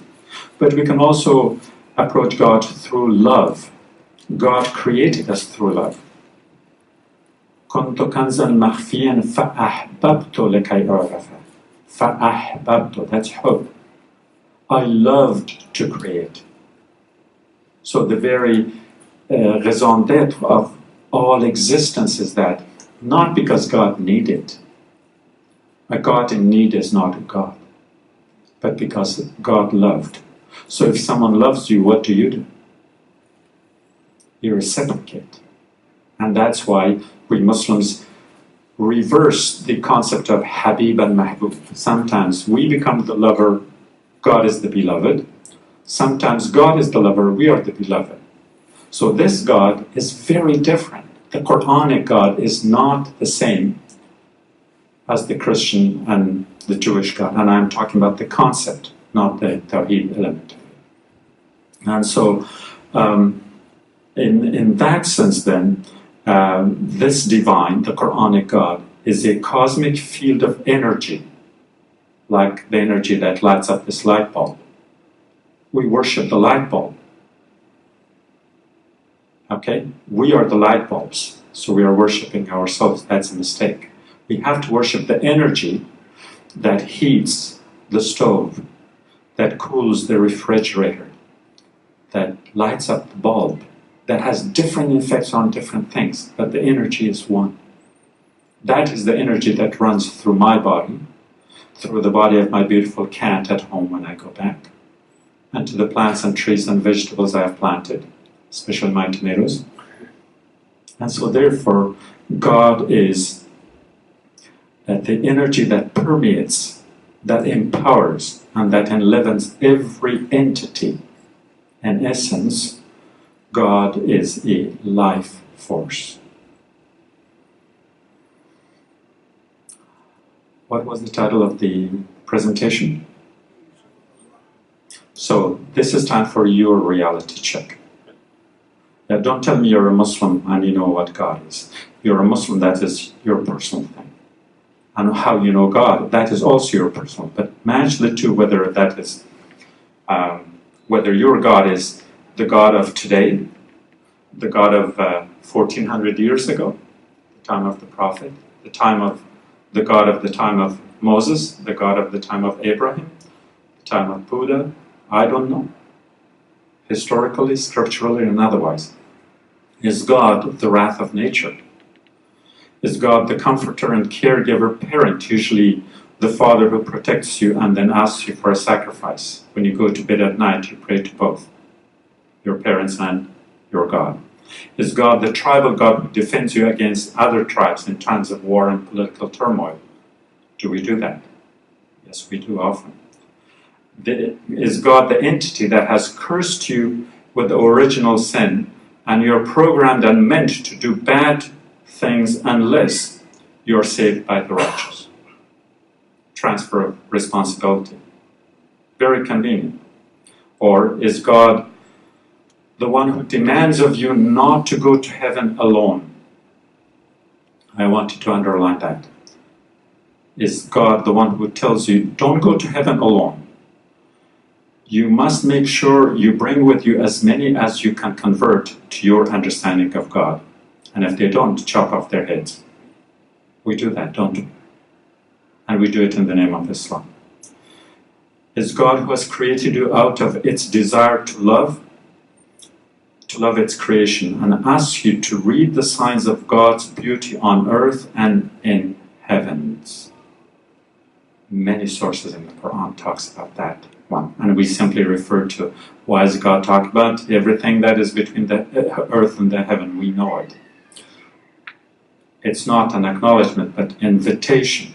But we can also approach God through love. God created us through love. كنت كنزا مخفيا فأحببت لكي أعرف. فأحببت, that's hope. I loved to create. So the very raison d'etre of all existence is that not because God needed. A God in need is not a God, but because God loved. So if someone loves you, what do? You reciprocate. And that's why we Muslims reverse the concept of Habib and Mahbub. Sometimes we become the lover, God is the beloved. Sometimes God is the lover, we are the beloved. So this God is very different. The Quranic God is not the same as the Christian and the Jewish God. And I'm talking about the concept, not the Tawheed element. And so in that sense then, this divine, the Quranic God, is a cosmic field of energy, like the energy that lights up this light bulb. We worship the light bulb. Okay? We are the light bulbs, so we are worshiping ourselves. That's a mistake. We have to worship the energy that heats the stove, that cools the refrigerator, that lights up the bulb, that has different effects on different things, but the energy is one. That is the energy that runs through my body, through the body of my beautiful cat at home when I go back, and to the plants and trees and vegetables I have planted, especially my tomatoes. And so therefore, God is the energy that permeates, that empowers, and that enlivens every entity. In essence, God is a life force. What was the title of the presentation? So this is time for your reality check. Now, don't tell me you're a Muslim and you know what God is. You're a Muslim, that is your personal thing. And how you know God, that is also your personal. But match the two, whether that is, whether your God is the God of today, the God of 1400 years ago, the time of the prophet, the God of the time of Moses, the God of the time of Abraham, the time of Buddha, I don't know. Historically, scripturally, and otherwise. Is God the wrath of nature? Is God the comforter and caregiver parent, usually the father who protects you and then asks you for a sacrifice? When you go to bed at night, you pray to both, your parents and your God. Is God the tribal God who defends you against other tribes in times of war and political turmoil? Do we do that? Yes, we do often. Is God the entity that has cursed you with the original sin, and you're programmed and meant to do bad things unless you're saved by the righteous? Transfer of responsibility. Very convenient. Or is God the one who demands of you not to go to heaven alone? I want you to underline that. Is God the one who tells you, don't go to heaven alone? You must make sure you bring with you as many as you can convert to your understanding of God. And if they don't, chop off their heads. We do that, don't we? And we do it in the name of Islam. Is God who has created you out of its desire to love, to to love its creation, and asks you to read the signs of God's beauty on earth and in heavens. Many sources in the Quran talks about that one, and we simply refer to, why does God talk about everything that is between the earth and the heaven? We know it. It's not an acknowledgement, but invitation,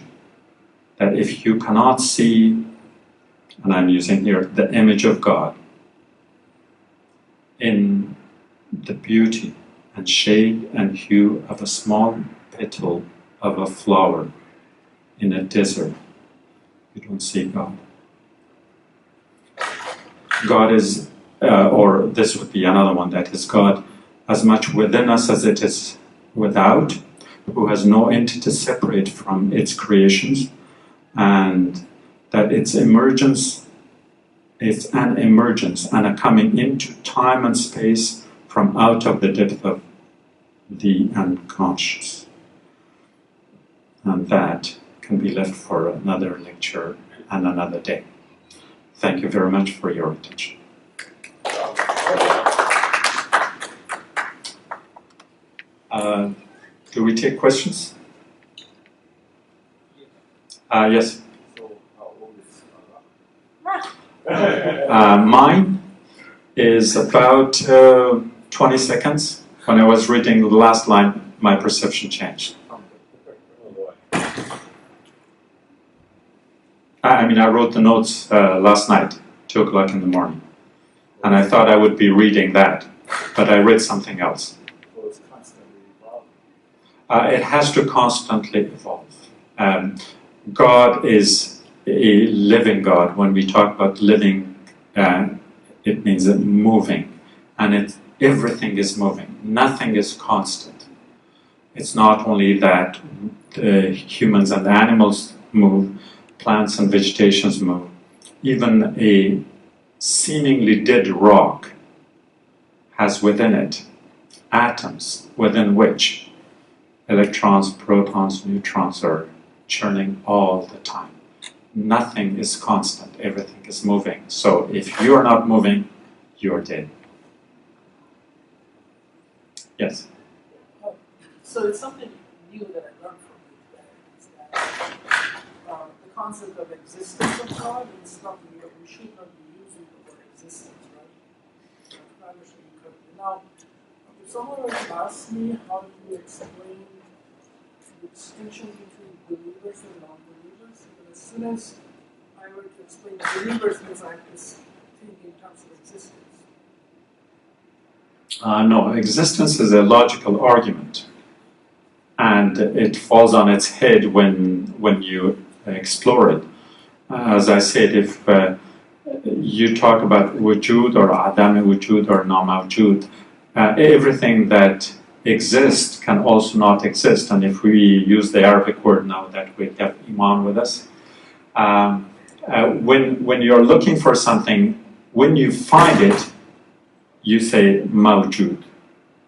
that if you cannot see, and I'm using here the image of God in the beauty and shade and hue of a small petal of a flower in a desert, you don't see God. God is, or this would be another one, that is God as much within us as it is without, who has no entity separate from its creations, and that its emergence is an emergence and a coming into time and space from out of the depth of the unconscious. And that can be left for another lecture and another day. Thank you very much for your attention. Do we take questions? Yes. So, how old is Allah? Mine is about 20 seconds. When I was reading the last line, my perception changed. I wrote the notes last night, 2 o'clock in the morning. And I thought I would be reading that, but I read something else. So it's constantly evolving. It has to constantly evolve. God is a living God. When we talk about living, it means moving. And everything is moving. Nothing is constant. It's not only that humans and animals move, plants and vegetations move. Even a seemingly dead rock has within it atoms within which electrons, protons, neutrons are churning all the time. Nothing is constant, everything is moving. So if you are not moving, you're dead. Yes? So it's something new that I learned from you today, is that the concept of existence of God is something that we should not be using the word existence, right? I understand you correctly. Now, if someone were to ask me how do you explain the distinction between believers and non-believers, but as soon as I were to explain believers, means I just think in terms of existence. No, existence is a logical argument, and it falls on its head when you explore it. As I said, if you talk about wujud or adam wujud or na mawjud, everything that exists can also not exist. And if we use the Arabic word now that we have iman with us, when you're looking for something, when you find it, you say mawjud,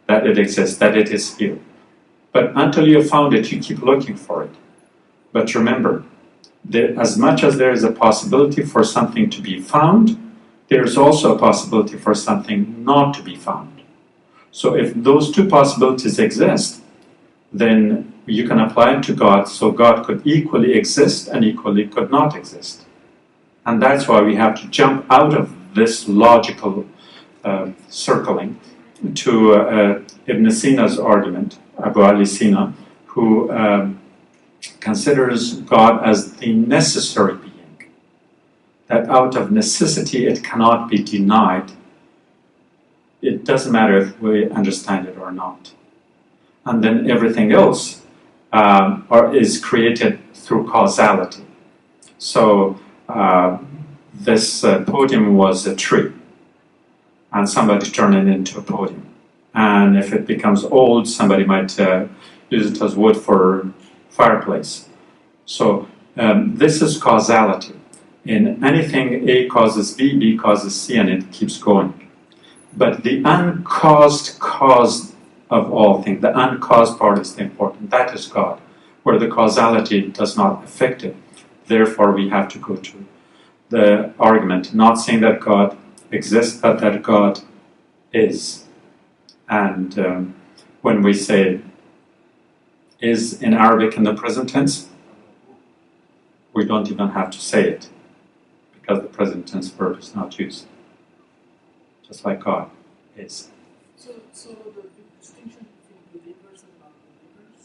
that it exists, that it is here. But until you found it, you keep looking for it. But remember, as much as there is a possibility for something to be found, there's also a possibility for something not to be found. So if those two possibilities exist, then you can apply it to God, so God could equally exist and equally could not exist. And that's why we have to jump out of this logical circling to Ibn Sina's argument, Abu Ali Sina, who considers God as the necessary being, that out of necessity it cannot be denied. It doesn't matter if we understand it or not. And then everything else is created through causality. So this podium was a tree, and somebody turned it into a podium. And if it becomes old, somebody might use it as wood for fireplace. So this is causality. In anything, A causes B, B causes C, and it keeps going. But the uncaused cause of all things, the uncaused part is the important. That is God, where the causality does not affect it. Therefore, we have to go to the argument, not saying that God exists, but that God is. And when we say is in Arabic in the present tense, we don't even have to say it because the present tense verb is not used. Just like God is. So the big distinction between believers and non-believers,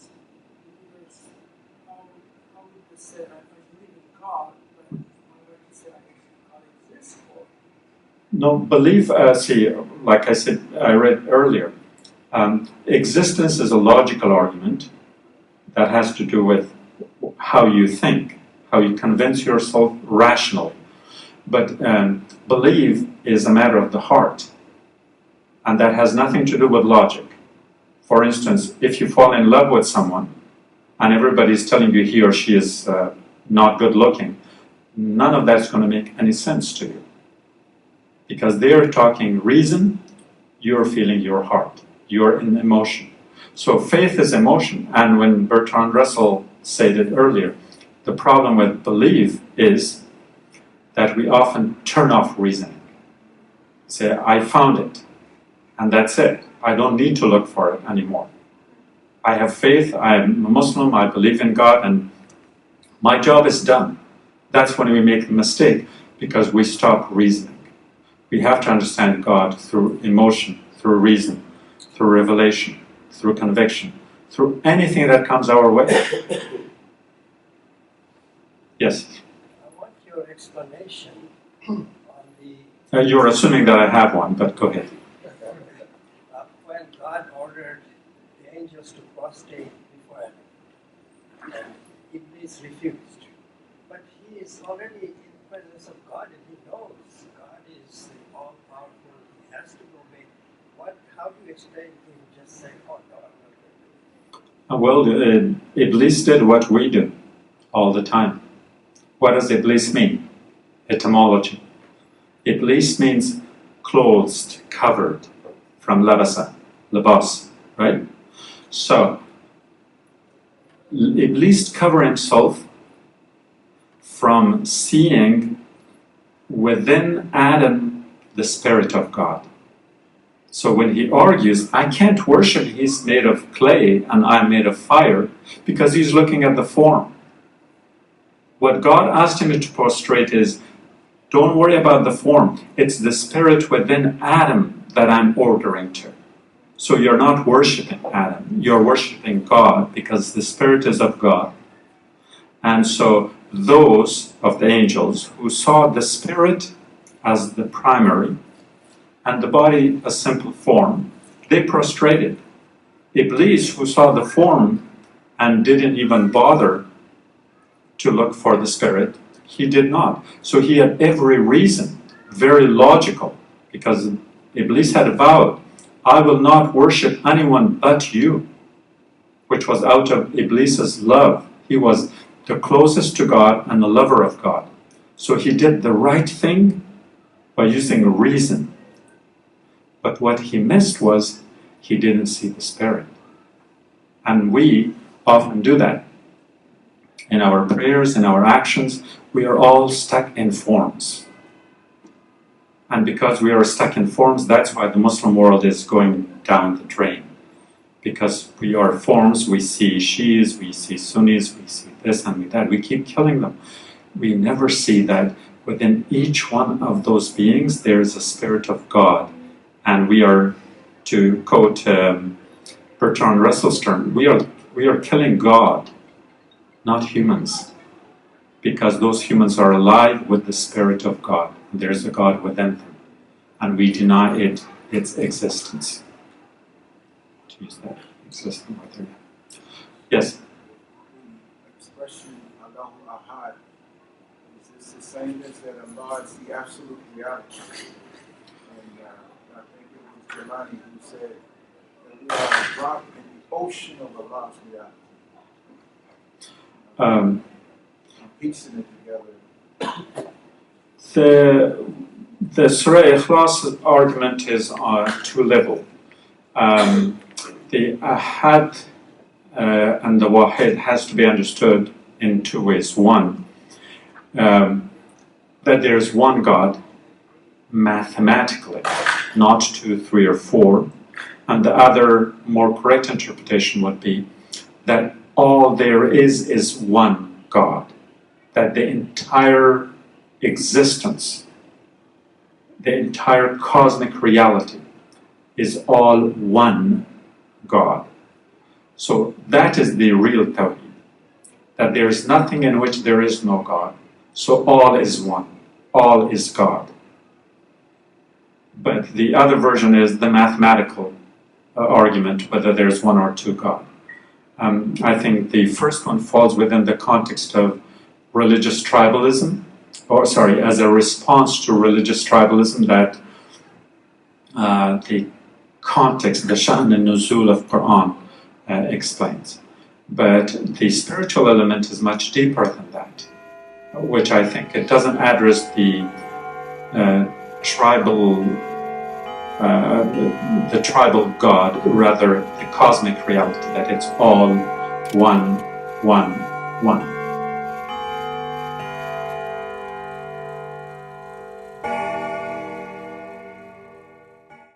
how would they say, I believe in God, but how would they say God exists? Or No, belief, see, like I said, I read earlier, existence is a logical argument that has to do with how you think, how you convince yourself rationally. But believe is a matter of the heart, and that has nothing to do with logic. For instance, if you fall in love with someone, and everybody's telling you he or she is not good looking, none of that's going to make any sense to you. Because they're talking reason, you're feeling your heart, you're in emotion. So faith is emotion, and when Bertrand Russell said it earlier, the problem with belief is that we often turn off reasoning. Say, I found it, and that's it. I don't need to look for it anymore. I have faith, I'm a Muslim, I believe in God, and my job is done. That's when we make the mistake, because we stop reasoning. We have to understand God through emotion, through reason, through revelation, through conviction, through anything that comes our way. Yes? I want your explanation on the... You're assuming that I have one, but go ahead. when God ordered the angels to prostrate before him, and Iblis refused. But he is already in the presence of God, and he knows God is all-powerful. He has to obey. How do you explain him just saying, oh no, I'm not going to do it? Well, Iblis did what we do all the time. What does Iblis mean? Etymology. Iblis means clothed, covered, from labasa, labas, right? So, Iblis covered himself from seeing within Adam the Spirit of God. So when he argues, I can't worship, he's made of clay and I'm made of fire, because he's looking at the form. What God asked him to prostrate is, don't worry about the form. It's the spirit within Adam that I'm ordering to. So you're not worshiping Adam. You're worshiping God because the spirit is of God. And so those of the angels who saw the spirit as the primary and the body a simple form, they prostrated. Iblis, who saw the form and didn't even bother to look for the spirit, he did not. So he had every reason, very logical, because Iblis had vowed, I will not worship anyone but you, which was out of Iblis's love. He was the closest to God and the lover of God. So he did the right thing by using reason. But what he missed was he didn't see the spirit. And we often do that. In our prayers, in our actions, we are all stuck in forms. And because we are stuck in forms, that's why the Muslim world is going down the drain. Because we are forms, we see Shias, we see Sunnis, we see this and that. We keep killing them. We never see that within each one of those beings there is a spirit of God. And we are, to quote Bertrand Russell's term, we are killing God, not humans, because those humans are alive with the Spirit of God. There's a God within them, and we deny its existence. To use that existence right there. Yes? Expression Allahu Ahad is this the same as that Allah is the absolute reality. And I think it was Jelani who said that we are a drop in the ocean of Allah's reality. Piecing it together. The Surah Ikhlas argument is on two levels. The Ahad and the Wahid has to be understood in two ways. One, that there's one God mathematically, not 2, 3, or 4, And the other, more correct interpretation would be that all there is one God, that the entire existence, the entire cosmic reality is all one God. So that is the real Tawheed, that there is nothing in which there is no God. So all is one, all is God. But the other version is the mathematical argument, whether there's one or two God. I think the first one falls within the context of religious tribalism, as a response to religious tribalism that the context, the Sha'n and Nuzul of Quran explains. But the spiritual element is much deeper than that, which I think it doesn't address the tribal God, rather the cosmic reality, that it's all one.